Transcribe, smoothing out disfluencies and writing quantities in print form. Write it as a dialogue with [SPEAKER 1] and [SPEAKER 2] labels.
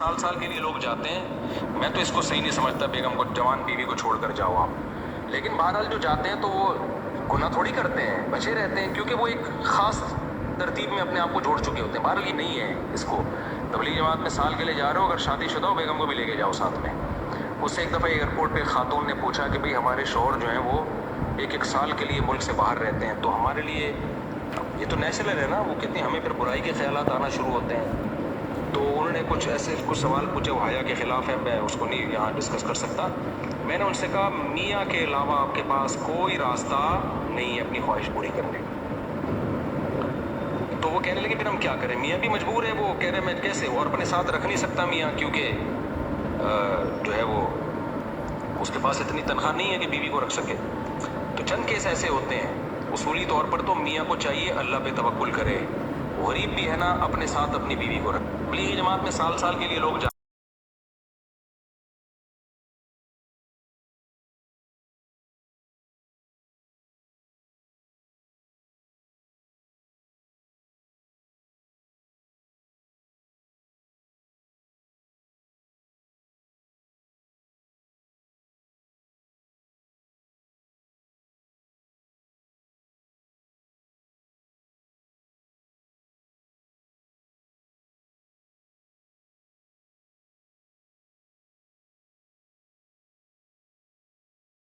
[SPEAKER 1] साल साल के लिए लोग जाते हैं। मैं तो इसको सही नहीं समझता, बेगम को, जवान बीवी को छोड़कर जाओ आप। लेकिन बहरहाल जो जाते हैं तो वो गुनाह थोड़ी करते हैं, बचे रहते हैं, क्योंकि वो एक ख़ास तरतीब में अपने आप को जोड़ चुके होते हैं। बहरहाल ये नहीं है इसको, तबलीग जमात में साल के लिए जा रहे हो, अगर शादीशुदा हो बेगम को भी लेके जाओ साथ में। उससे एक दफ़ा एयरपोर्ट पे खातून ने पूछा कि भाई हमारे शौहर जो हैं वो एक एक साल के लिए मुल्क से बाहर रहते हैं, तो हमारे लिए ये तो नेशनल है ना, वो कहते हैं हमें फिर बुराई के ख्यालात आना शुरू होते हैं। तो उन्होंने कुछ ऐसे कुछ सवाल पूछे, वो हया के ख़िलाफ़ है, मैं उसको नहीं यहाँ डिस्कस कर सकता। मैंने उनसे कहा मियाँ के अलावा आपके पास कोई रास्ता नहीं है अपनी ख्वाहिश पूरी करने का। तो वो कहने लगे फिर हम क्या करें, मियाँ भी मजबूर है। वो कह रहे मैं कैसे, और अपने साथ रख नहीं सकता मियाँ, क्योंकि जो है वो उसके पास इतनी तनख्वाह नहीं है कि बीवी को रख सके। तो चंद केस ऐसे होते हैं। उसूली तौर पर तो मियाँ को चाहिए अल्लाह पे तवक्कुल करे, गरीब भी है ना अपने साथ अपनी बीवी को रख। तबलीगी जमात में साल साल के लिए लोग